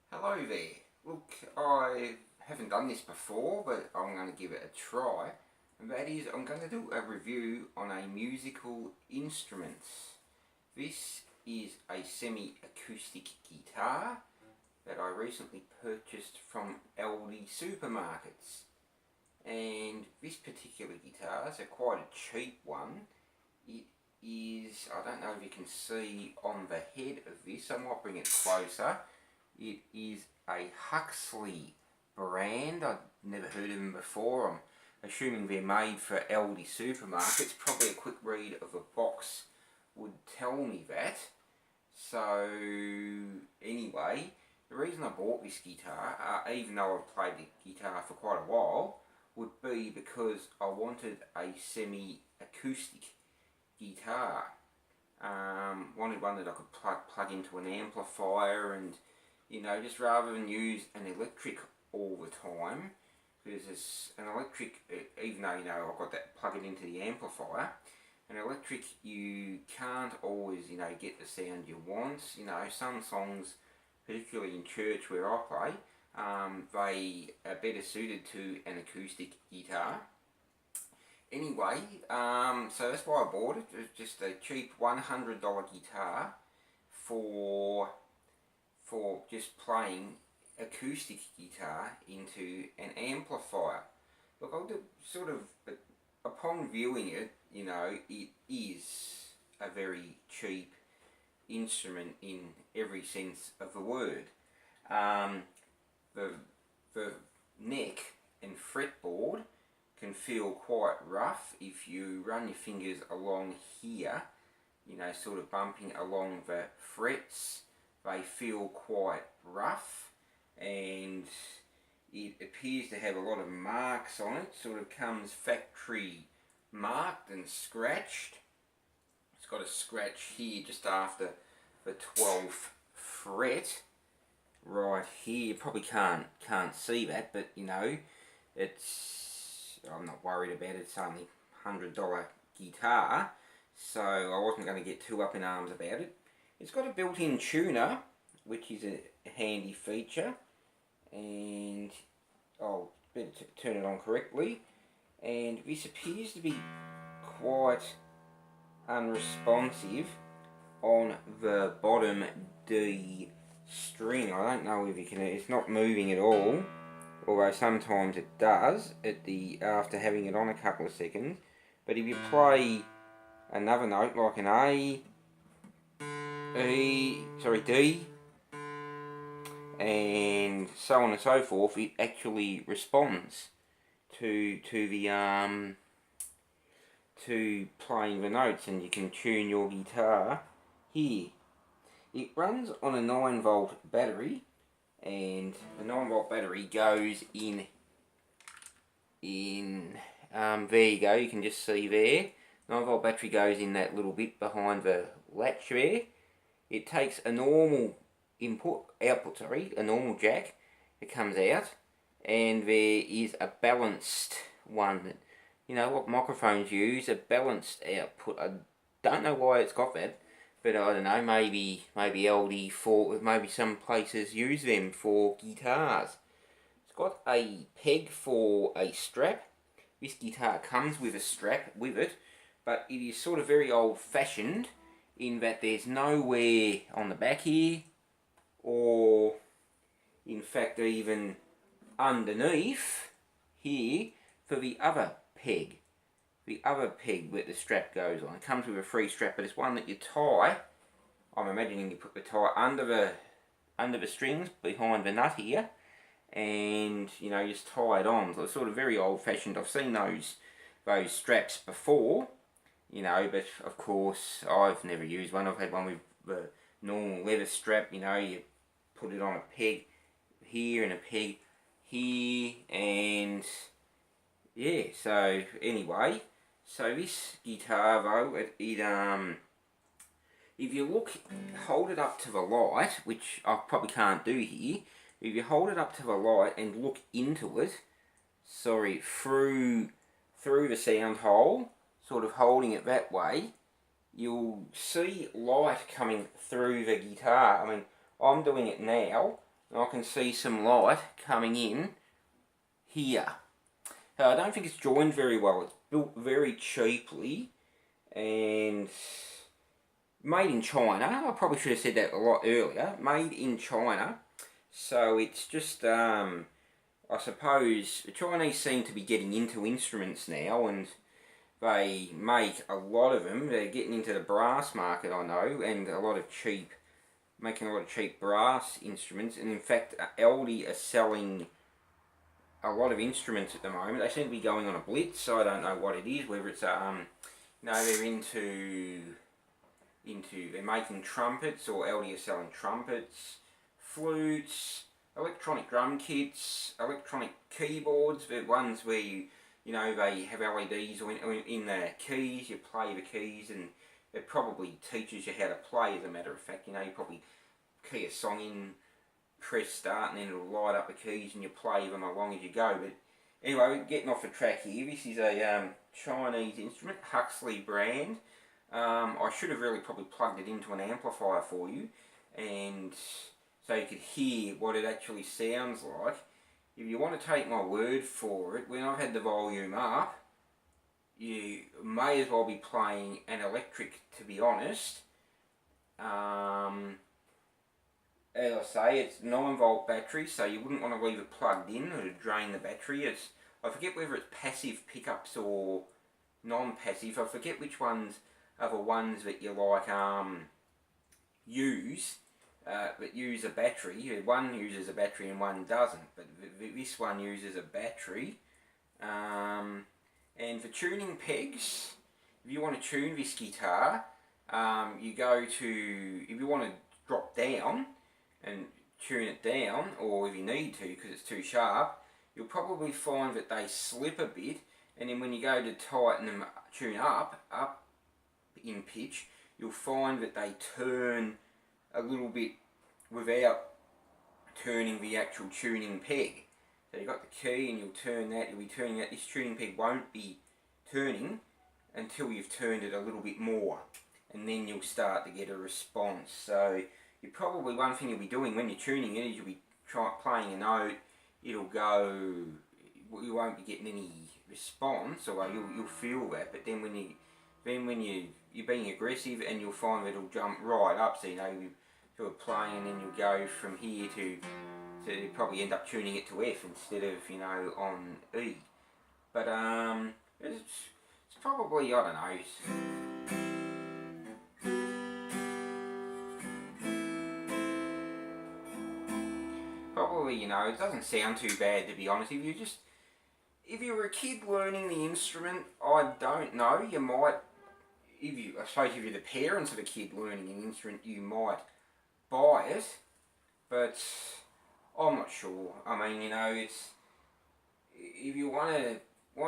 Hello there. Look, I haven't done this before, but I'm going to give it a try. And that is, I'm going to do a review on a musical instrument. This is a semi-acoustic guitar that I recently purchased from Aldi supermarkets. And this particular guitar is quite a cheap one. It is, I don't know if you can see on the head of this, I might bring it closer. It is a Huxley brand. I've never heard of them before. I'm assuming they're made for Aldi supermarkets. Probably a quick read of a box would tell me that. So anyway, the reason I bought this guitar, even though I've played the guitar for quite a while, would be because I wanted a semi-acoustic guitar. Wanted one that I could plug into an amplifier and, you know, just rather than use an electric all the time, because an electric, even though, you know, I've got that plugged into the amplifier, an electric, you can't always, you know, get the sound you want. You know, some songs, particularly in church where I play, they are better suited to an acoustic guitar. Anyway, so that's why I bought it. It was just a cheap $100 guitar for just playing acoustic guitar into an amplifier. Look, I'll do sort of, upon viewing it, you know, it is a very cheap instrument in every sense of the word. The neck and fretboard can feel quite rough if you run your fingers along here, you know, sort of bumping along the frets. They feel quite rough, and it appears to have a lot of marks on it. Sort of comes factory marked and scratched. It's got a scratch here just after the 12th fret right here. You probably can't see that, but you know, I'm not worried about it. It's only $100 guitar, so I wasn't going to get too up in arms about it. It's got a built-in tuner, which is a handy feature, and I'll better turn it on correctly. And this appears to be quite unresponsive on the bottom D string. I don't know if you can, it's not moving at all, although sometimes it does after having it on a couple of seconds. But if you play another note like an A, D, and so on and so forth, it actually responds to playing the notes, and you can tune your guitar here. It runs on a 9-volt battery, and the 9-volt battery goes in there you go, you can just see there. 9-volt battery goes in that little bit behind the latch there. It takes a normal a normal jack that comes out, and there is a balanced one. You know what microphones use, a balanced output. I don't know why it's got that, but I don't know, maybe LD4, maybe some places use them for guitars. It's got a peg for a strap. This guitar comes with a strap with it, but it is sort of very old-fashioned in that there's nowhere on the back here, or in fact even underneath here, for the other peg. The other peg where the strap goes on. It comes with a free strap, but it's one that you tie. I'm imagining you put the tie under the strings behind the nut here, and you know, just tie it on. So it's sort of very old-fashioned. I've seen those straps before, you know, but of course I've never used one. I've had one with the normal leather strap. You know, you put it on a peg here and a peg here, and yeah. So anyway, so this guitar though, if you hold it up to the light, which I probably can't do here, if you hold it up to the light and look into it, through the sound hole, sort of holding it that way, you'll see light coming through the guitar. I mean, I'm doing it now, And I can see some light coming in here. I don't think it's joined very well. It's built very cheaply and made in China. I probably should have said that a lot earlier. Made in China. So it's just, I suppose, the Chinese seem to be getting into instruments now, and they make a lot of them. They're getting into the brass market, I know, and making a lot of cheap brass instruments. And in fact, Aldi are selling a lot of instruments at the moment. They seem to be going on a blitz, so I don't know what it is, whether it's, they're they're making trumpets, or Aldi are selling trumpets, flutes, electronic drum kits, electronic keyboards, the ones where they have LEDs in the keys, you play the keys, and it probably teaches you how to play, as a matter of fact. You probably key a song in, press start, and then it'll light up the keys and you play them along as you go. But anyway, getting off the track here, this is a Chinese instrument, Huxley brand. I should have really probably plugged it into an amplifier for you, and so you could hear what it actually sounds like. If you want to take my word for it, when I've had the volume up, you may as well be playing an electric, to be honest. As I say, it's 9-volt battery, so you wouldn't want to leave it plugged in or to drain the battery. I forget whether it's passive pickups or non-passive. I forget which ones are the ones that you use that use a battery. One uses a battery and one doesn't, but this one uses a battery. And for tuning pegs, if you want to tune this guitar, you go to, if you want to drop down and tune it down, or if you need to because it's too sharp, you'll probably find that they slip a bit, and then when you go to tighten them, tune up in pitch, you'll find that they turn a little bit without turning the actual tuning peg. So you've got the key and you'll turn that, you'll be turning that. This tuning peg won't be turning until you've turned it a little bit more, and then you'll start to get a response. So one thing you'll be doing when you're tuning it is you'll be playing a note, it'll go, you won't be getting any response, or you'll feel that, but then when you're being aggressive, and you'll find that it'll jump right up, so you sort of playing, and then you'll go from here to probably end up tuning it to F instead of on E. But it's probably, I don't know, probably, it doesn't sound too bad, to be honest. If you were a kid learning the instrument, I don't know, you might, I suppose if you're the parents of a kid learning an instrument, you might buy it, but I'm not sure. I mean, it's, if you want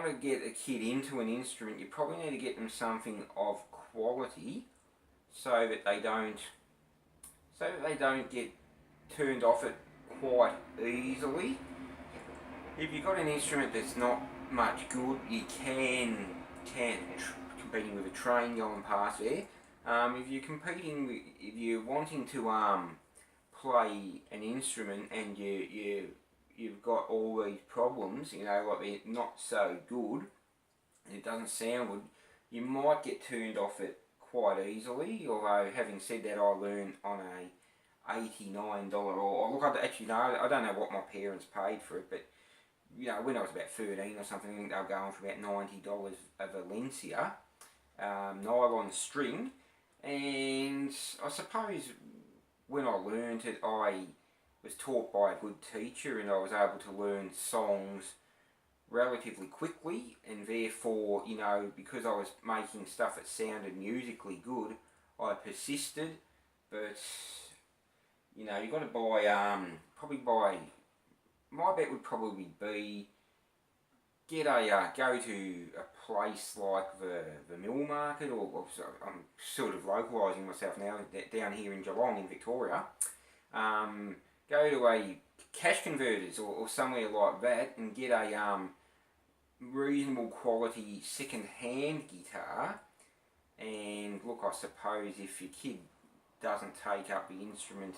to get a kid into an instrument, you probably need to get them something of quality, so that they don't get turned off it quite easily. If you've got an instrument that's not much good, you can competing with a train going past there. If you're wanting to play an instrument and you've got all these problems, like they're not so good, and it doesn't sound good, you might get turned off it quite easily. Although, having said that, I learned on a $89, or look, I don't know what my parents paid for it, but when I was about 13 or something, I think they were going for about $90 a Valencia nylon string. And I suppose when I learned it, I was taught by a good teacher, and I was able to learn songs relatively quickly, and therefore, because I was making stuff that sounded musically good, I persisted. But you've got to buy, my bet would probably be go to a place like the Mill Market, or I'm sort of localising myself now, down here in Geelong in Victoria. Go to a cash converters or somewhere like that, and get a reasonable quality second-hand guitar. And look, I suppose if your kid doesn't take up the instrument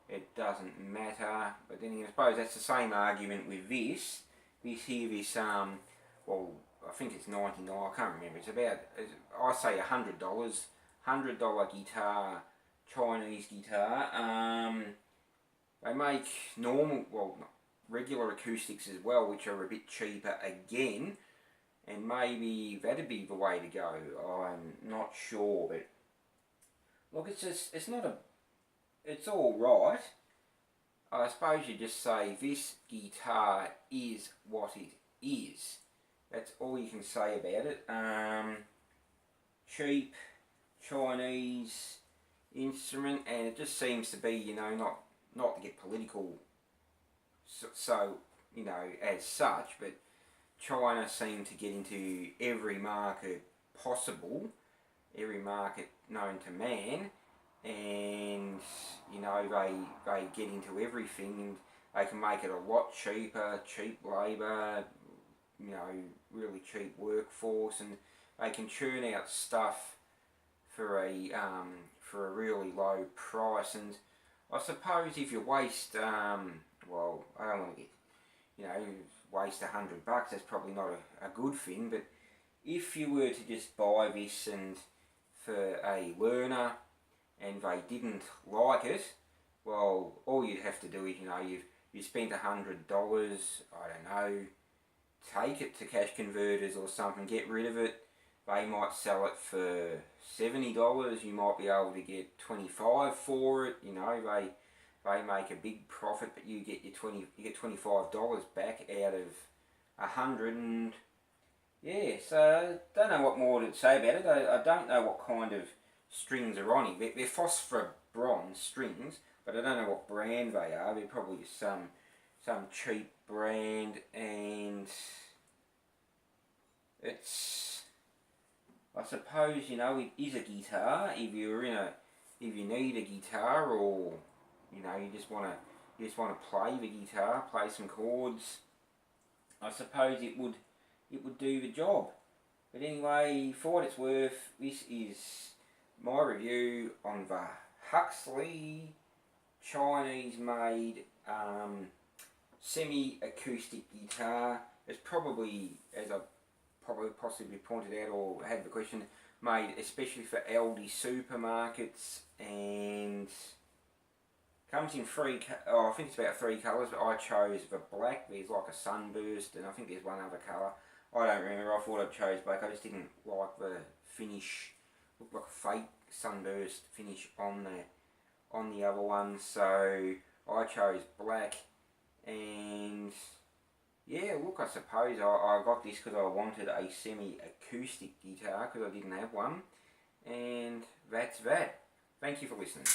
it doesn't matter. But then I suppose that's the same argument with this. This well, I think it's 99, I can't remember. It's about, I say $100, $100 guitar, Chinese guitar. They make normal, well, regular acoustics as well, which are a bit cheaper again. And maybe that'd be the way to go. I'm not sure, but look, it's not a, it's all right. I suppose you just say this guitar is what it is. That's all you can say about it. Cheap Chinese instrument, and it just seems to be, you know, not to get political, so you know, as such, but China seem to get into every market possible, every market known to man, and you know, they get into everything, and they can make it a lot cheaper, cheap labour, you know, really cheap workforce, and they can churn out stuff for a really low price. And I suppose if you waste, well, I don't want to get, you know, waste $100, that's probably not a good thing, but if you were to just buy this and for a learner and they didn't like it, well, all you'd have to do is, you know, you spent $100, I don't know, take it to cash converters or something, get rid of it. They might sell it for $70, you might be able to get $25 for it, you know, they make a big profit, but you get $25 back out of $100, and yeah, so don't know what more to say about it. I don't know what kind of strings are on it. They're phosphor bronze strings, but I don't know what brand they are. They're probably some cheap brand, and it's, I suppose, you know, it is a guitar. If you need a guitar, or you know, you just want to play the guitar, play some chords, I suppose it would do the job. But anyway, for what it's worth, this is my review on the Huxley Chinese-made semi-acoustic guitar. It's probably, as I possibly pointed out or had the question, made especially for Aldi supermarkets, and comes in I think it's about 3 colours, but I chose the black. There's like a sunburst, and I think there's one other colour. I don't remember, I thought I chose black. I just didn't like the finish. Looked like a fake sunburst finish on the other one, so I chose black. And yeah, look, I suppose I got this because I wanted a semi-acoustic guitar because I didn't have one. And that's that. Thank you for listening.